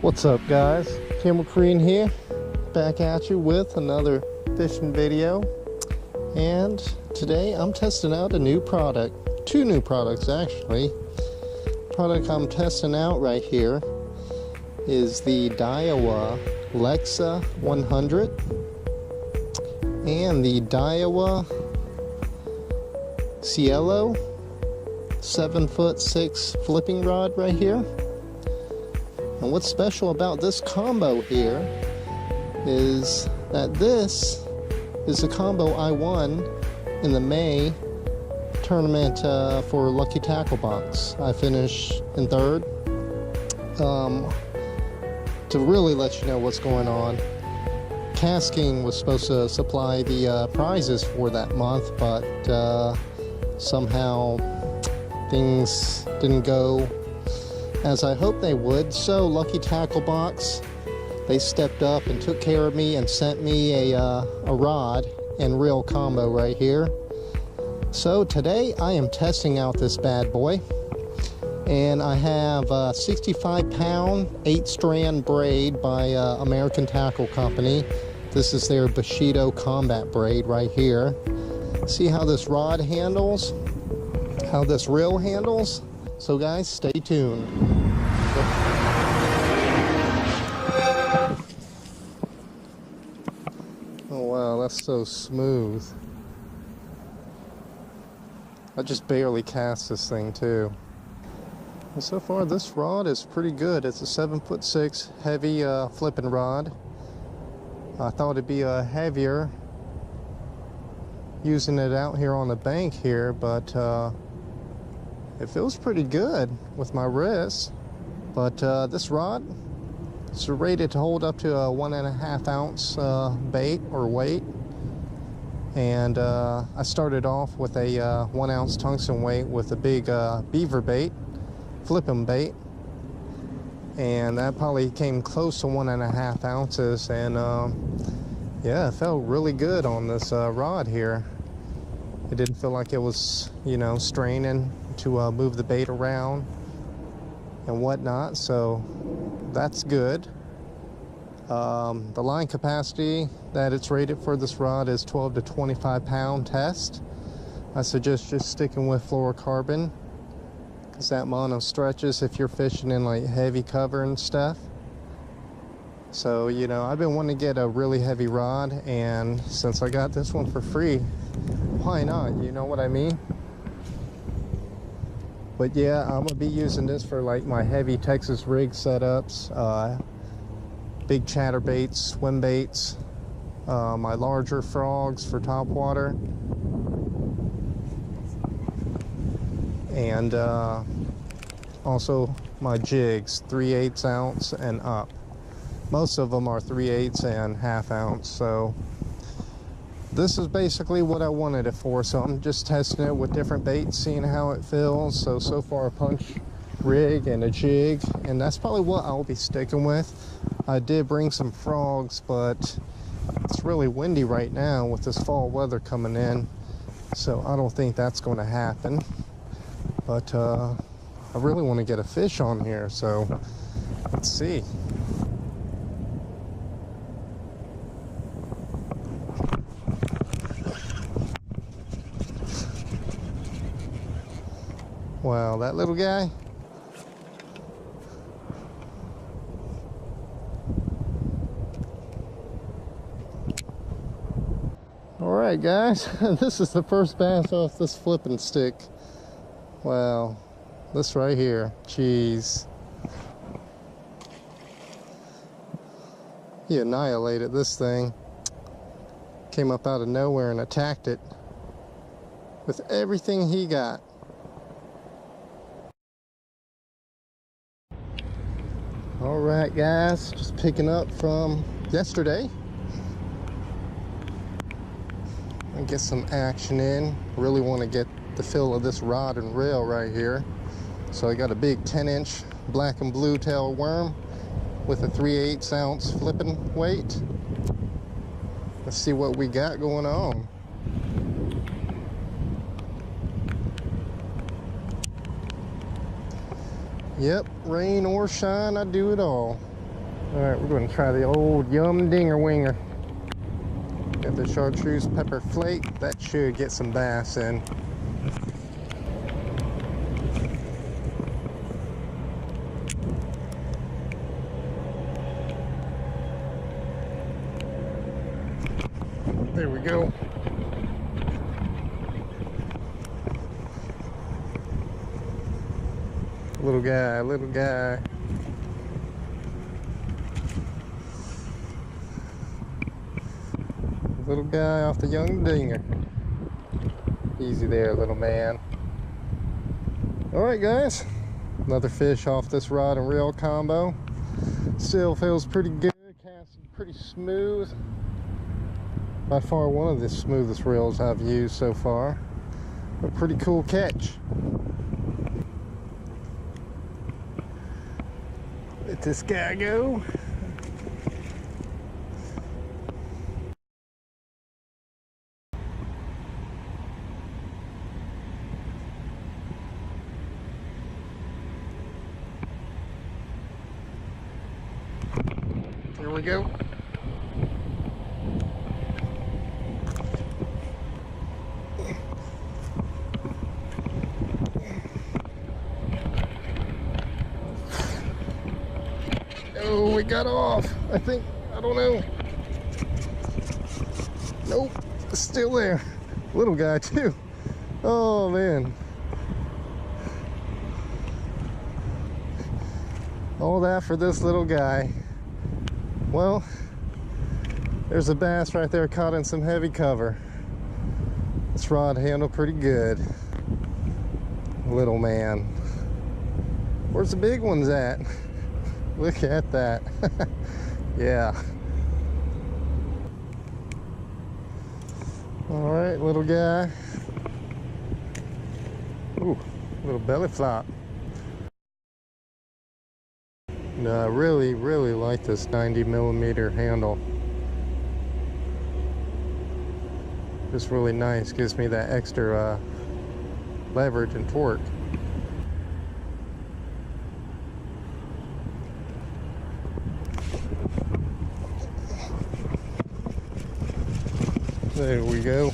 What's up, guys? Camel Korean here, back at you with another fishing video. And today I'm testing out a new product, two new products actually. The product I'm testing out right here is the Daiwa Lexa 100 and the Daiwa Cielo 7'6" flipping rod right here. And what's special about this combo here is that this is a combo I won in the May tournament for Lucky Tackle Box. I finished in third. To really let you know what's going on, Kastking was supposed to supply the prizes for that month, but somehow things didn't go as I hoped they would. So Lucky Tackle Box, they stepped up and took care of me and sent me a rod and reel combo right here. So today I am testing out this bad boy, and I have a 65-pound 8-strand braid by American Tackle Company. This is their Bushido Combat Braid right here. See how this rod handles, how this reel handles. So guys, stay tuned. Oh wow, that's so smooth. I just barely cast this thing too. And so far this rod is pretty good. It's a 7'6" heavy flipping rod. I thought it'd be heavier using it out here on the bank here, but it feels pretty good with my wrist. But this rod is rated to hold up to a 1.5 ounce bait or weight. And I started off with a 1 ounce tungsten weight with a big beaver bait, flipping bait. And that probably came close to 1.5 ounces. And yeah, it felt really good on this rod here. It didn't feel like it was, you know, straining to move the bait around and whatnot, so that's good. The line capacity that it's rated for this rod is 12 to 25 pound test. I suggest just sticking with fluorocarbon because that mono stretches if you're fishing in like heavy cover and stuff. So, you know, I've been wanting to get a really heavy rod, and since I got this one for free, why not? You know what I mean? But yeah, I'm gonna be using this for like my heavy Texas rig setups, big chatterbaits, swim baits, my larger frogs for topwater, and also my jigs, 3/8 ounce and up. Most of them are 3/8 and ½ ounce. So this is basically what I wanted it for. So I'm just testing it with different baits, seeing how it feels. So far a punch rig and a jig, and that's probably what I'll be sticking with. I did bring some frogs, but it's really windy right now with this fall weather coming in, so I don't think that's going to happen. But I really want to get a fish on here, so let's see. Wow, that little guy. Alright guys, this is the first bass off this flipping stick. Wow, this right here, jeez. He annihilated this thing. Came up out of nowhere and attacked it with everything he got. Alright guys, just picking up from yesterday. And get some action in. Really want to get the feel of this rod and reel right here. So I got a big 10-inch black and blue tail worm with a 3/8 ounce flipping weight. Let's see what we got going on. Yep, rain or shine, I do it all. Alright, we're going to try the old Yum Dinger Winger. Got the chartreuse pepper flake. That should get some bass in. There we go. Little guy, little guy. Little guy off the Young Dinger. Easy there, little man. Alright guys, another fish off this rod and reel combo. Still feels pretty good, casting pretty smooth. By far one of the smoothest reels I've used so far. A pretty cool catch. Let this guy go. Here we go. Oh, we got off. I think, I don't know. Nope, it's still there. Little guy too. Oh man. All that for this little guy. Well, there's a bass right there caught in some heavy cover. This rod handled pretty good. Little man. Where's the big ones at? Look at that. Yeah. All right, little guy. Ooh, little belly flop. No, I really like this 90mm handle. It's really nice, gives me that extra leverage and torque. There we go.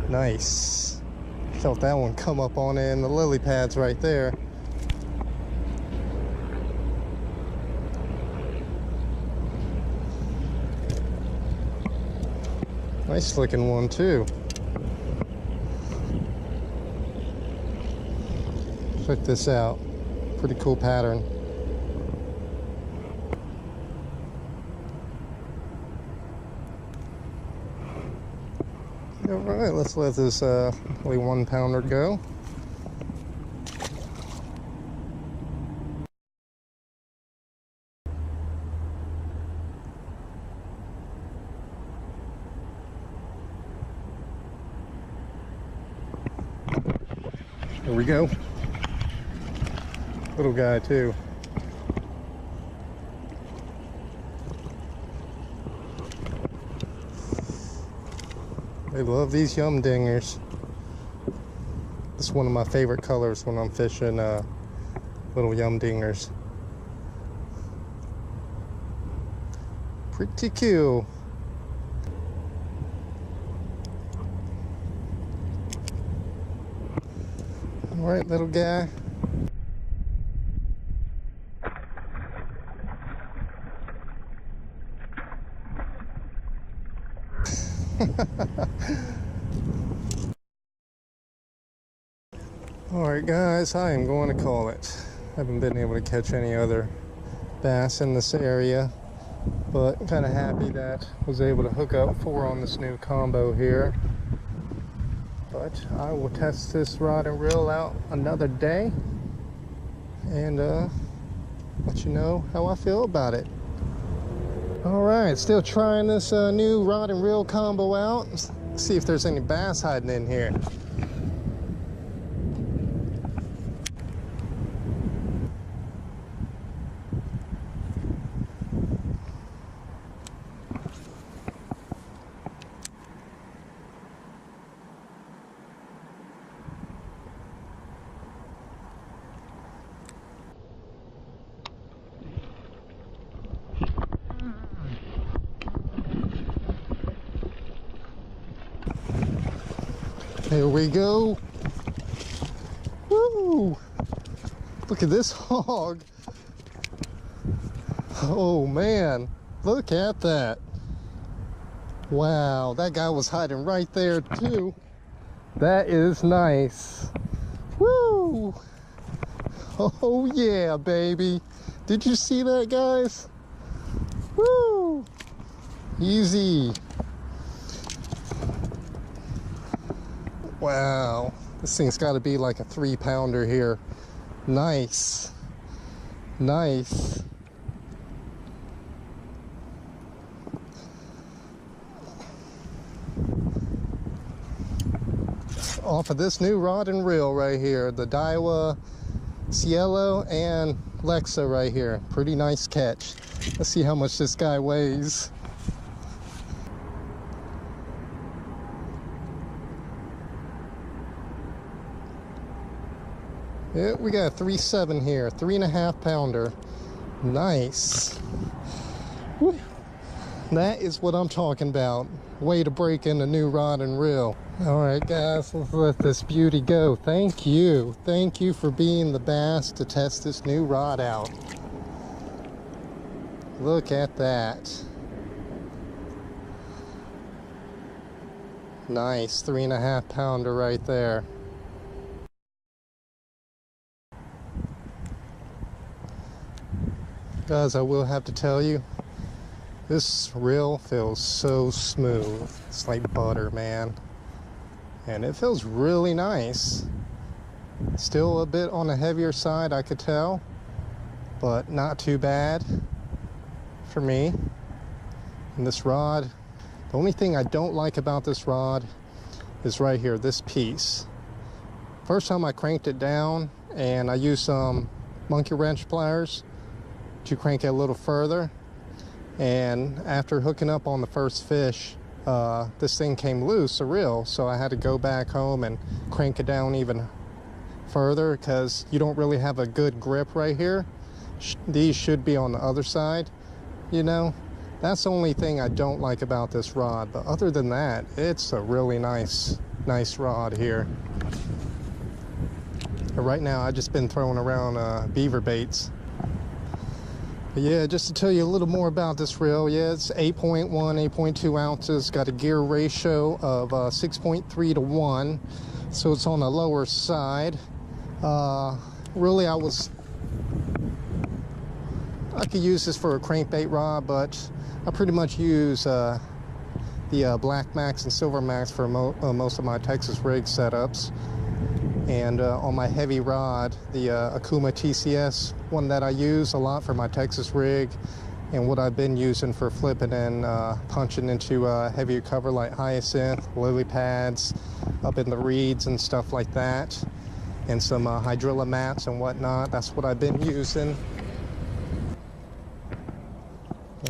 Nice. Felt that one come up on in the lily pads right there. Nice looking one too. Check this out. Pretty cool pattern. All right, let's let this only 1 pounder go. Here we go. Little guy too. They love these Yum Dingers. This is one of my favorite colors when I'm fishing little Yum Dingers. Pretty cute. All right, little guy. Alright guys, I am going to call it. Haven't been able to catch any other bass in this area, but I'm kind of happy that I was able to hook up 4 on this new combo here. But I will test this rod and reel out another day and let you know how I feel about it. Alright, still trying this new rod and reel combo out. Let's see if there's any bass hiding in here. Here we go. Woo! Look at this hog. Oh man, look at that. Wow, that guy was hiding right there too. That is nice. Woo! Oh yeah, baby. Did you see that, guys? Woo! Easy. Wow, this thing's got to be like a 3-pounder here. Nice. Nice. Off of this new rod and reel right here, the Daiwa Cielo and Lexa right here. Pretty nice catch. Let's see how much this guy weighs. Yeah, we got a 3.7 here, 3.5 pounder. Nice. Woo. That is what I'm talking about. Way to break in a new rod and reel. All right, guys, let's let this beauty go. Thank you. Thank you for being the bass to test this new rod out. Look at that. Nice, 3.5 pounder right there. Guys, I will have to tell you, this reel feels so smooth. It's like butter, man. And it feels really nice. Still a bit on the heavier side, I could tell, but not too bad for me. And this rod, the only thing I don't like about this rod is right here, this piece. First time I cranked it down and I used some monkey wrench pliers to crank it a little further. And after hooking up on the first fish, this thing came loose, the reel, so I had to go back home and crank it down even further because you don't really have a good grip right here. These should be on the other side, you know. That's the only thing I don't like about this rod, but other than that, it's a really nice rod here. But right now, I've just been throwing around beaver baits. But yeah, just to tell you a little more about this reel, yeah, it's 8.1, 8.2 ounces, got a gear ratio of 6.3 to 1, so it's on the lower side. Really, I could use this for a crankbait rod, but I pretty much use the Black Max and Silver Max for most of my Texas rig setups. And on my heavy rod, the Okuma TCS, one that I use a lot for my Texas rig, and what I've been using for flipping and punching into heavier cover like hyacinth, lily pads, up in the reeds and stuff like that, and some hydrilla mats and whatnot. That's what I've been using.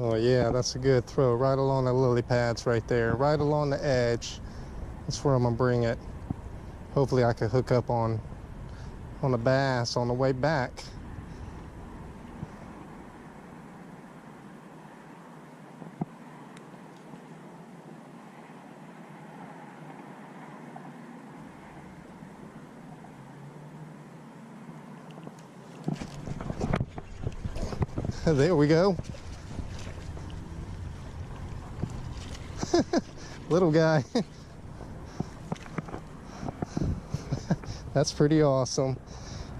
Oh yeah, that's a good throw, right along the lily pads right there, right along the edge. That's where I'm gonna bring it. Hopefully I can hook up on a bass on the way back. There we go. Little guy. That's pretty awesome.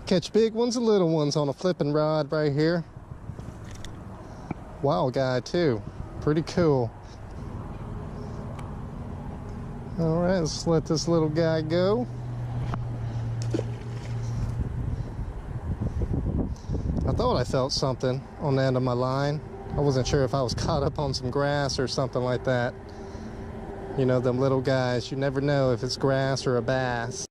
Catch big ones and little ones on a flipping rod right here. Wild guy too. Pretty cool. All right, let's let this little guy go. I thought I felt something on the end of my line. I wasn't sure if I was caught up on some grass or something like that. You know, them little guys, you never know if it's grass or a bass.